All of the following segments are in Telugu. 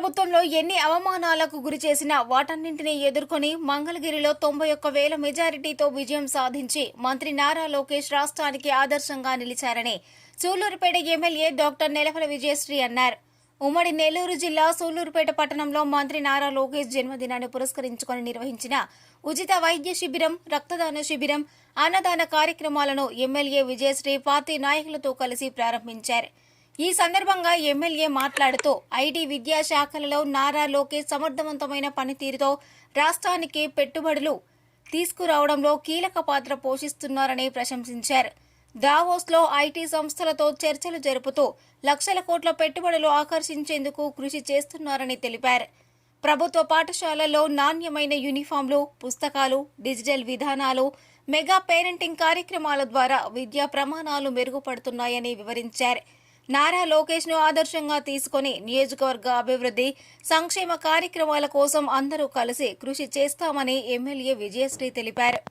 ప్రభుత్వంలో ఎన్ని అవమానాలకు గురి చేసినా వాటన్నింటినీ ఎదుర్కొని మంగళగిరిలో 91,000 మెజారిటీతో విజయం సాధించి మంత్రి నారా లోకేష్ రాష్ట్రానికి ఆదర్శంగా నిలిచారని సూళ్లూరుపేట ఎమ్మెల్యే డాక్టర్ నెలవల విజయశ్రీ అన్నారు. ఉమ్మడి నెల్లూరు జిల్లా సూళ్లూరుపేట పట్టణంలో మంత్రి నారా లోకేష్ జన్మదినాన్ని పురస్కరించుకొని నిర్వహించిన ఉచిత వైద్య శిబిరం, రక్తదాన శిబిరం, అన్నదాన కార్యక్రమాలను ఎమ్మెల్యే విజయశ్రీ పార్టీ నాయకులతో కలిసి ప్రారంభించారు. ఈ సందర్భంగా ఎమ్మెల్యే మాట్లాడుతూ ఐటీ విద్యాశాఖలలో నారా లోకేష్ సమర్థవంతమైన పనితీరుతో రాష్ట్రానికి పెట్టుబడులు తీసుకురావడంలో కీలక పాత్ర పోషిస్తున్నారని ప్రశంసించారు. దావోస్లో ఐటీ సంస్థలతో చర్చలు జరుపుతూ లక్షల కోట్ల పెట్టుబడులు ఆకర్షించేందుకు కృషి చేస్తున్నారని తెలిపారు. ప్రభుత్వ పాఠశాలల్లో నాణ్యమైన యూనిఫామ్లు, పుస్తకాలు, డిజిటల్ విధానాలు, మెగా పేరెంటింగ్ కార్యక్రమాల ద్వారా విద్యా ప్రమాణాలు మెరుగుపడుతున్నాయని వివరించారు. నారా లోకేష్ ను ఆదర్శంగా తీసుకుని నియోజకవర్గ అభివృద్ధి, సంక్షేమ కార్యక్రమాల కోసం అందరూ కలిసి కృషి చేస్తామని ఎమ్మెల్యే విజయశ్రీ తెలిపారు.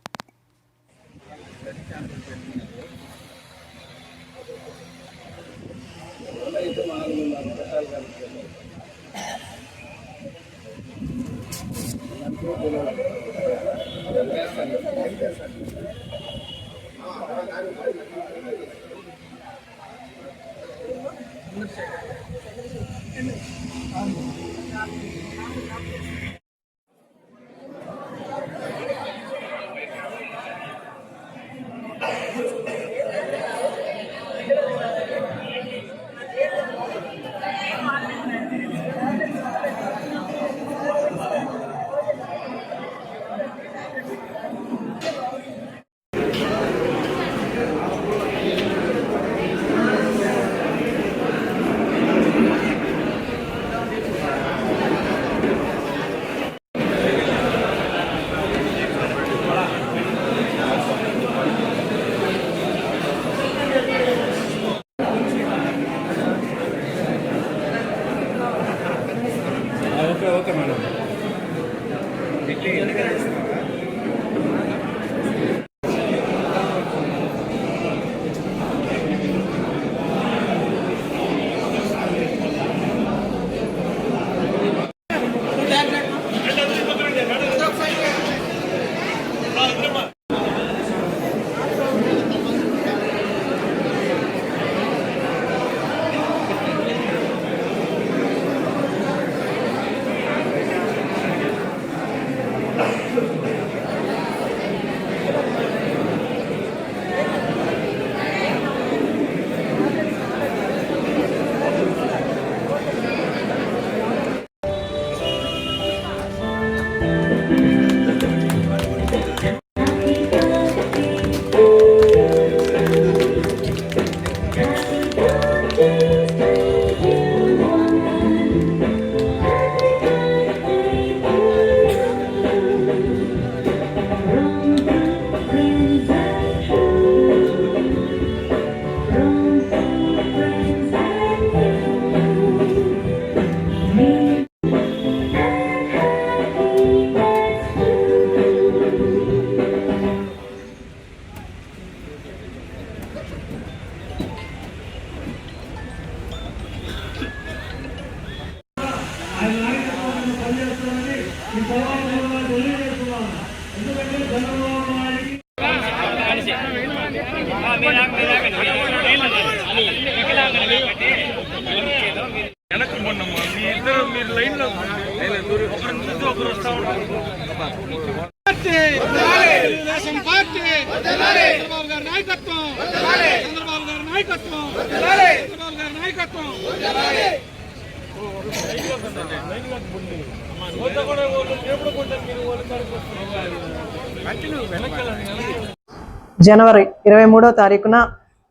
Okay madam. జనవరి 23వ తారీఖున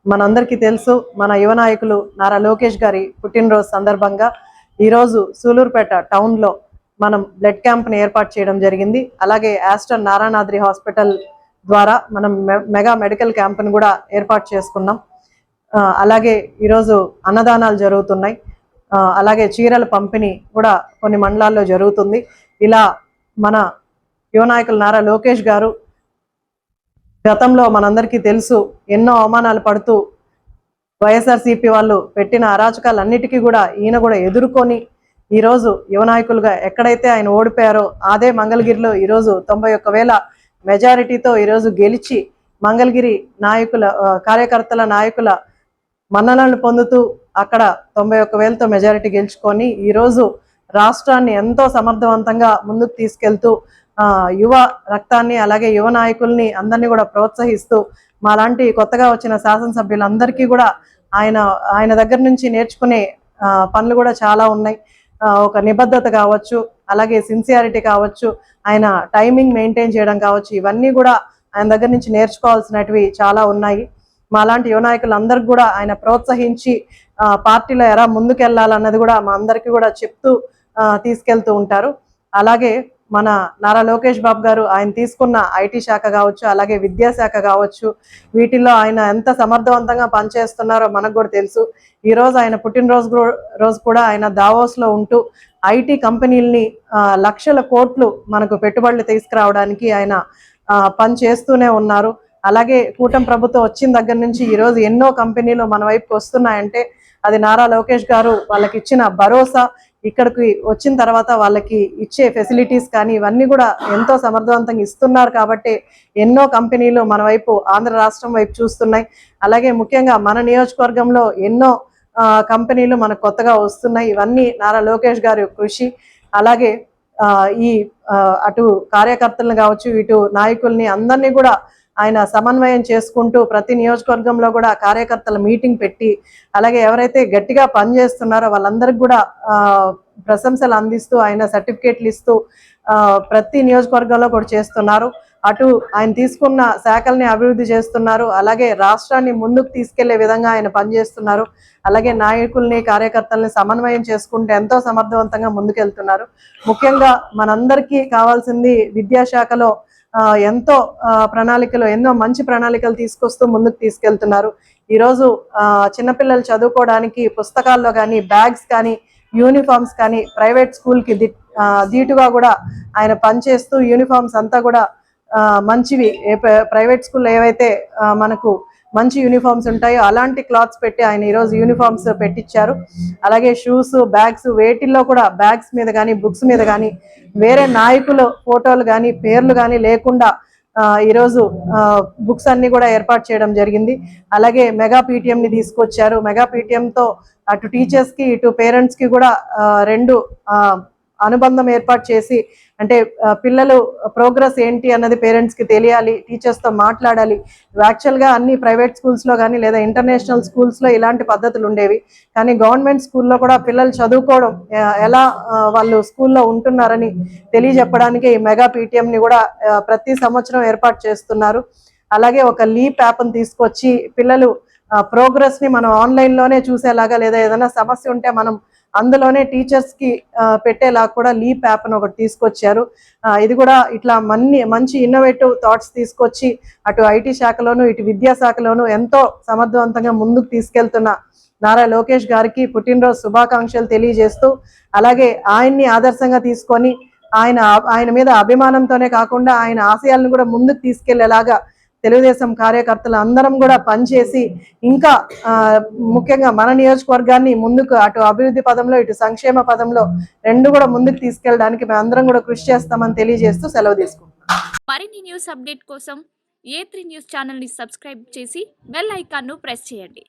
మనందరికీ తెలుసు, మన యువ నాయకులు నారా లోకేష్ గారి పుట్టినరోజు సందర్భంగా ఈరోజు సూలూరుపేట టౌన్లో మనం బ్లడ్ క్యాంప్ని ఏర్పాటు చేయడం జరిగింది. అలాగే ఆస్టర్ నారాయణాద్రి హాస్పిటల్ ద్వారా మనం మెగా మెడికల్ క్యాంప్ని కూడా ఏర్పాటు చేసుకున్నాం. అలాగే ఈరోజు అన్నదానాలు జరుగుతున్నాయి. అలాగే చీరల పంపిణీ కూడా కొన్ని మండలాల్లో జరుగుతుంది. ఇలా మన యువ నాయకులు నారా లోకేష్ గారు గతంలో మనందరికీ తెలుసు ఎన్నో అవమానాలు పడుతూ వైఎస్ఆర్సీపీ వాళ్ళు పెట్టిన అరాచకాలన్నిటికీ కూడా ఈయన కూడా ఎదుర్కొని ఈరోజు యువ నాయకులుగా ఎక్కడైతే ఆయన ఓడిపోయారో అదే మంగళగిరిలో ఈరోజు 91,000 మెజారిటీతో ఈరోజు గెలిచి మంగళగిరి నాయకుల కార్యకర్తల నాయకుల మన్ననలను పొందుతూ అక్కడ 91,000తో మెజారిటీ గెలుచుకొని ఈరోజు రాష్ట్రాన్ని ఎంతో సమర్థవంతంగా ముందుకు తీసుకెళ్తూ యువ రక్తాన్ని అలాగే యువ నాయకుల్ని అందరినీ కూడా ప్రోత్సహిస్తూ మాలాంటి కొత్తగా వచ్చిన శాసనసభ్యులందరికీ కూడా ఆయన దగ్గర నుంచి నేర్చుకునే పనులు కూడా చాలా ఉన్నాయి. ఒక నిబద్ధత కావచ్చు, అలాగే సిన్సియారిటీ కావచ్చు, ఆయన టైమింగ్ మెయింటైన్ చేయడం కావచ్చు, ఇవన్నీ కూడా ఆయన దగ్గర నుంచి నేర్చుకోవాల్సినవి చాలా ఉన్నాయి. మాలాంటి యువ నాయకులందరికీ కూడా ఆయన ప్రోత్సహించి పార్టీలో ఎలా ముందుకెళ్లాలన్నది కూడా మా అందరికీ కూడా చెప్తూ తీసుకెళ్తూ ఉంటారు. అలాగే మన నారా లోకేష్ బాబు గారు ఆయన తీసుకున్న ఐటీ శాఖ కావచ్చు, అలాగే విద్యాశాఖ కావచ్చు, వీటిల్లో ఆయన ఎంత సమర్థవంతంగా పనిచేస్తున్నారో మనకు కూడా తెలుసు. ఈరోజు ఆయన పుట్టినరోజు కూడా ఆయన దావోస్లో ఉంటూ ఐటీ కంపెనీల్ని లక్షల కోట్లు మనకు పెట్టుబడులు తీసుకురావడానికి ఆయన పని చేస్తూనే ఉన్నారు. అలాగే కూటమి ప్రభుత్వం వచ్చిన దగ్గర నుంచి ఈరోజు ఎన్నో కంపెనీలు మన వైపుకి వస్తున్నాయంటే అది నారా లోకేష్ గారు వాళ్ళకి ఇచ్చిన భరోసా, ఇక్కడికి వచ్చిన తర్వాత వాళ్ళకి ఇచ్చే ఫెసిలిటీస్ కానీ ఇవన్నీ కూడా ఎంతో సమర్థవంతంగా ఇస్తున్నారు కాబట్టి ఎన్నో కంపెనీలు మన వైపు ఆంధ్ర రాష్ట్రం వైపు చూస్తున్నాయి. అలాగే ముఖ్యంగా మన నియోజకవర్గంలో ఎన్నో కంపెనీలు మనకు కొత్తగా వస్తున్నాయి. ఇవన్నీ నారా లోకేష్ గారి కృషి. అలాగే ఈ అటు కార్యకర్తలను కావచ్చు, ఇటు నాయకుల్ని అందరినీ కూడా ఆయన సమన్వయం చేసుకుంటూ ప్రతి నియోజకవర్గంలో కూడా కార్యకర్తల మీటింగ్ పెట్టి అలాగే ఎవరైతే గట్టిగా పనిచేస్తున్నారో వాళ్ళందరికీ కూడా ప్రశంసలు అందిస్తూ ఆయన సర్టిఫికేట్లు ఇస్తూ ప్రతి నియోజకవర్గంలో కూడా చేస్తున్నారు. అటు ఆయన తీసుకున్న శాఖల్ని అభివృద్ధి చేస్తున్నారు, అలాగే రాష్ట్రాన్ని ముందుకు తీసుకెళ్లే విధంగా ఆయన పనిచేస్తున్నారు. అలాగే నాయకుల్ని కార్యకర్తల్ని సమన్వయం చేసుకుంటూ ఎంతో సమర్థవంతంగా ముందుకెళ్తున్నారు. ముఖ్యంగా మనందరికీ కావాల్సింది విద్యాశాఖలో ఎంతో ప్రణాళికలు, ఎన్నో మంచి ప్రణాళికలు తీసుకొస్తూ ముందుకు తీసుకెళ్తున్నారు. ఈరోజు చిన్నపిల్లలు చదువుకోవడానికి పుస్తకాల్లో కానీ, బ్యాగ్స్ కానీ, యూనిఫామ్స్ కానీ ప్రైవేట్ స్కూల్కి దీటుగా కూడా ఆయన పనిచేస్తూ యూనిఫామ్స్ అంతా కూడా మంచివి, ప్రైవేట్ స్కూల్లో ఏవైతే మనకు మంచి యూనిఫామ్స్ ఉంటాయో అలాంటి క్లాత్స్ పెట్టి ఆయన ఈరోజు యూనిఫామ్స్ పెట్టించారు. అలాగే షూస్, బ్యాగ్స్, వేటిల్లో కూడా బ్యాగ్స్ మీద కానీ బుక్స్ మీద కానీ వేరే నాయకుల ఫోటోలు కానీ పేర్లు కానీ లేకుండా ఈరోజు బుక్స్ అన్ని కూడా ఏర్పాటు చేయడం జరిగింది. అలాగే మెగా పీటీఎంని తీసుకొచ్చారు. మెగా పీటీఎంతో అటు టీచర్స్కి ఇటు పేరెంట్స్కి కూడా రెండు అనుబంధం ఏర్పాటు చేసి, అంటే పిల్లలు ప్రోగ్రెస్ ఏంటి అన్నది పేరెంట్స్కి తెలియాలి, టీచర్స్తో మాట్లాడాలి. యాక్చువల్గా అన్ని ప్రైవేట్ స్కూల్స్లో కానీ లేదా ఇంటర్నేషనల్ స్కూల్స్లో ఇలాంటి పద్ధతులు ఉండేవి. కానీ గవర్నమెంట్ స్కూల్లో కూడా పిల్లలు చదువుకోవడం ఎలా వాళ్ళు స్కూల్లో ఉంటున్నారని తెలియజెప్పడానికి ఈ మెగా పీటీఎంని కూడా ప్రతి సంవత్సరం ఏర్పాటు చేస్తున్నారు. అలాగే ఒక లీప్ యాప్ని తీసుకొచ్చి పిల్లలు ప్రోగ్రెస్ని మనం ఆన్లైన్లోనే చూసేలాగా, లేదా ఏదైనా సమస్య ఉంటే మనం అందులోనే టీచర్స్కి పెట్టేలా కూడా లీప్ యాప్ను ఒకటి తీసుకొచ్చారు. ఇది కూడా ఇట్లా మంచి ఇన్నోవేటివ్ థాట్స్ తీసుకొచ్చి అటు ఐటీ శాఖలోను ఇటు విద్యాశాఖలోను ఎంతో సమర్థవంతంగా ముందుకు తీసుకెళ్తున్న నారా లోకేష్ గారికి పుట్టినరోజు శుభాకాంక్షలు తెలియజేస్తూ, అలాగే ఆయన్ని ఆదర్శంగా తీసుకొని ఆయన మీద అభిమానంతోనే కాకుండా ఆయన ఆశయాలను కూడా ముందుకు తీసుకెళ్లేలాగా తెలుగుదేశం కార్యకర్తలు అందరం కూడా పనిచేసి ఇంకా ముఖ్యంగా మన నియోజకవర్గాన్ని ముందుకు అటు అభివృద్ధి పదంలో ఇటు సంక్షేమ పదంలో రెండు కూడా ముందుకు తీసుకెళ్ళడానికి మేము అందరం కూడా కృషి చేస్తామని తెలియజేస్తూ సెలవు తీసుకుంటున్నాం. మరిన్ని న్యూస్ అప్డేట్ కోసం A3 న్యూస్ ఛానల్ ని సబ్స్క్రైబ్ చేసి బెల్ ఐకాన్ ను ప్రెస్ చేయండి.